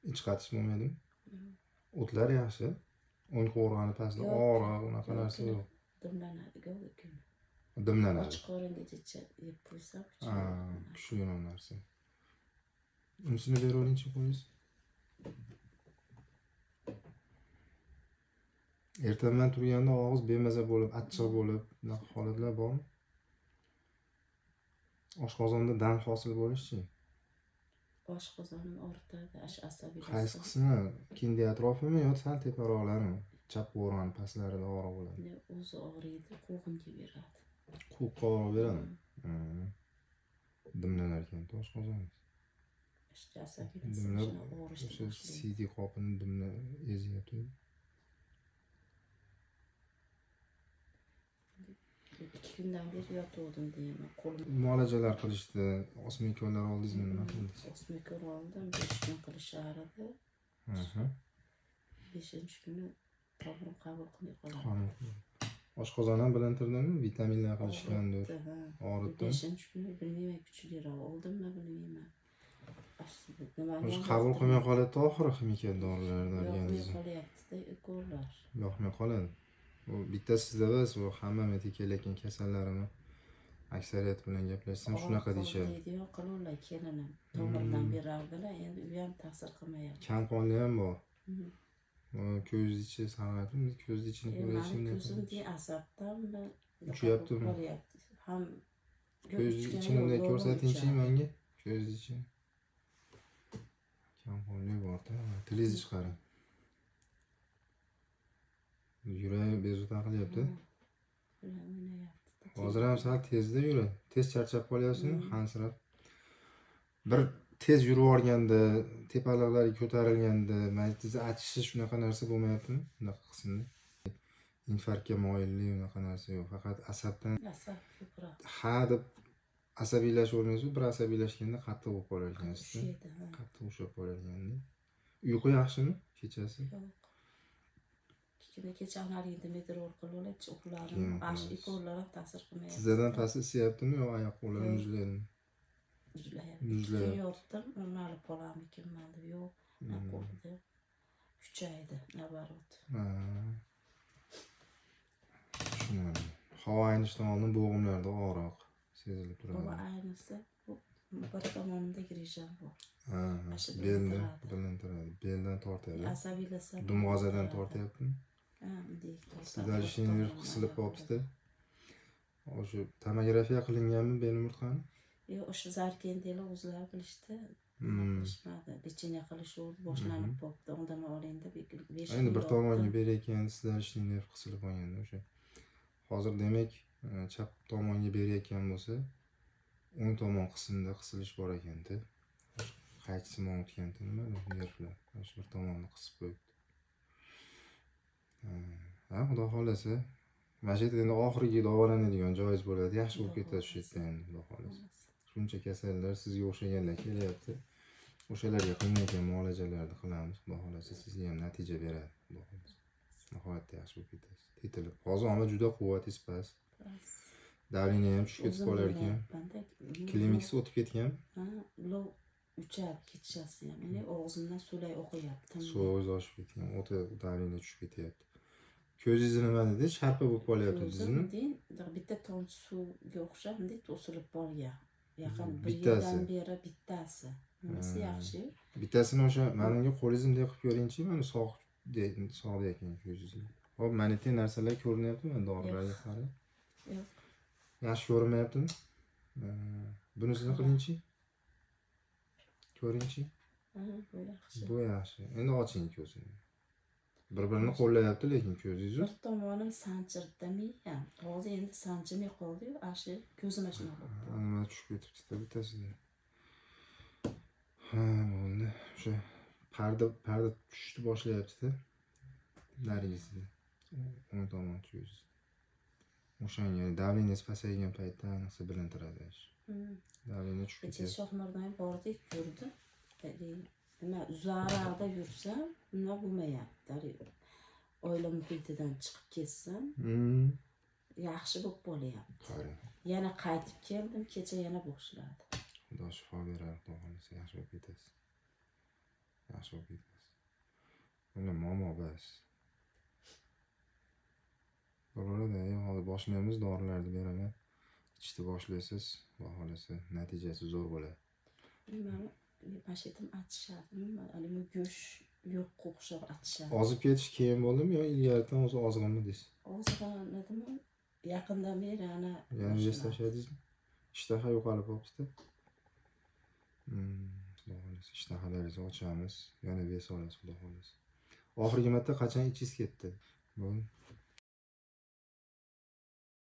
Iç qatish bo'lmaydimi? O'tlar yaxshi. O'ng qo'rg'oni pastda og'riq unaqa narsa yo'q. Dimlanadi-ku lekin. Dimlanadi. Ochiq qo'ringacha yeb qo'ysam kuchli narsa. Unisini beravering-chi qo'yingiz. Ertaman turganda og'iz bemaza bo'lib, achchiq bo'lib, bunaqa holatlar bormi? Oshqozonda dam hosil bo'lishi-chi? Oshqozonim og'ritadi, asabiylashadi. Qaysi qismi? Kindi atrofimi yo sal teparoqlarimi? Chap qo'rg'on pastlarida og'riq bo'ladi. O'zi og'riydi, quvg'inga beradi. Quvqa og'riq beradimi? Dimlanar ekan oshqozoningiz. Asabiylashadi, o'sha CD qopini dimla ezyapti. 2 kundan beri yotuvdim deyman. Qo'lim Muolajalar qilishdi. Osmikollar oldingizmi, nima qildingiz? osmikol oldim, 5 kun qilishardi. 5-kuni tomog'im qabul qilmay qoladi. Oshqozon ham bilintirdimi? Vitaminlar qilishgandir. Og'ritdi. 5-kuni bilmayman, kuchliroq oldimmi bilmayman. O'sha qabul qilmay qoladi oxiri ximikal dorilarni olganingiz. Yo'qmay qolyapti-da, ukollar. Yo'qmay qoladi. Bu bitta sizda emas, bu hamma kelayotgan kasallarimni aksariyat bilan gaplashsam shunaqa deyishadi. Deydi-yu, qilurlar kelinim. To'g'ridan berardilar, endi u ham ta'sir qilmayapti. Kam qonli ham bor. Ko'z ichi sarg'ayibmi? Ko'z ichini ko'rayotganda. Ko'zimda asabdanmi? Uchyaptimi? Ham ko'z ichini unday ko'rsatingchi menga. Ko'z ichini. Kam qonli bor-da. Tilingizni chiqaring. Yuragi bezovta qilyapti. Hozir ham sal tezda yuradi. Tez charchab qolyapsizmi? Hansirab. Bir tez yurib olganda, tepaloqlari ko'tarilganda, maytizda achishi shunaqa narsa bo'lmayaptimi? Bunaqa qismda. Infarktga moyillik unaqa narsa yo'q. Faqat asabdan ha deb asabiylashavermaysiz, bir asabiylashganda qattiq bo'lib qolar ekansiz. Qattiq ushlab qolar ekanda. Uyqu yaxshimi kechasi? Yo'q. Kecha analigida meteor qilib uxladim. Ikollar ham ta'sir qilmayapti. Sizlardan pasti isyaptimi yo oyoq qo'llar muzlayaptimi? Muzlayapti. Yotdim, uni olib qolamikinman deb. Yo'q, qo'lda kuchaydi, nabarot. Tushunaman. Havo aynishdan oldin bo'g'imlarda og'riq sezilib turadi. Havo aynisi bir tomonimda grijam bor. Beldan tortadi. Asabiylashsa Dumg'azadan tortyaptimi? Sidalishning qisilib qolibdi. O'sha tomografiya qilinganmi bel umurtqani? Yo'q, o'sha zarkendilar o'zlari bilishdi. Qilishmadi. Lecheniya qilishuvdi, boshlanib qolibdi. Undan oling deb 5 kun. Endi bir tomonga berayotgan sidalishning nerv qisilib qolganda o'sha. Hozir demak, chap tomonga berayotgan bo'lsa, o'ng tomon qismida qisilish bor ekanda. Qaychisi o'tganda nima nervlar, shu bir tomonni qisib qo'yibdi. Xudo xolasa, mana shu yerda endi oxirgi davolanadigan joyingiz bo'ladi. Yaxshi bo'lib ketadi shu yerda endi, xudo xolasa. Shuncha kasallar sizga o'xshaganlar kelyapti. O'shalarga qilinayotgan muolajalarni qilamiz. Xudo xolasa sizga ham natija beradi. Xudo xolasa. Nihoyatda yaxshi bo'lib ketasiz. Tetilib. Hozir ham juda quvvatingiz past. Davleniya ham tushib ketib qolar ekan. Klinikasiga o'tib ketgan. Lov uchar kechasi ham. Ya'ni og'zimdan so'lay o'qiyapti. So'z oshib ketgan. O'ta davleniya tushib ketyapti. Ko'zingiz nima dedi? Sharpa bo'lib qolyapti sizmi? Bitta tomchi suvga o'xshab to'silib qolgan. Yaqin bir yildan beri bittasi. Nimasi yaxshi? Bittasini o'sha menga qo'lingizni qilib ko'ringchi, mana sog' ekan ko'zingizni. Hop, mana bu narsalar ko'rinyaptimi? Dorilarga qarab. Yo'q. Yaxshi ko'rinmayaptimi? Bunisini qilingchi. Ko'ringchi. Bu yaxshi. Bu yaxshi. Endi oching ko'zingizni. Bir-birini qo'llayapti lekin ko'zingiz. Bir tomonim sanchirdi miyam. Hozir endi sanchimay qoldi-yu, ashi ko'zim ashuna bo'ldi. Nima tushib ketibdi bittasida. Bo'ldi. O'sha parda tushishni boshlayapti-da. Naringizda. O'ng tomon ko'z. O'shanga davleniyasi pasaygan paytda ayniqsa bilintiradi. Davleniya tushib ketadi. Kecha Shohmardan bordik, ko'rdi. Nima uzoqda yursam, nima bo'lmayapti. Oila muhitidan chiqib ketsam, yaxshi bo'lib qolyapti. Yana qaytib keldim, kecha yana boshladi. Xudo shifo berar, xudo xolasa yaxshi bo'lib ketasiz. yaxshi bo'lib ketasiz. Mana momo bas. Bo'ladi, hozir boshlaymiz, dorilarni beraman. Ichishni boshlaysiz, xudo xolasa natijasi zo'r bo'ladi. Mani pashetim achishadimi? Haligi go'sht yo'q o'xshab achishadi. Ozib ketish keyin bo'ldimi yo ilgaridan o'zi ozg'inmi deysiz? Ozg'inadimi? Yaqindan beri ana Yana vес tashladingizmi? Ishtaha yo'qolib qolibdi. Xudo xolasa ishtahalaringizni ochamiz. Yana vес olasiz, xudo xolasa. Oxirgi marta qachon ichingiz ketdi? Bo'ldi.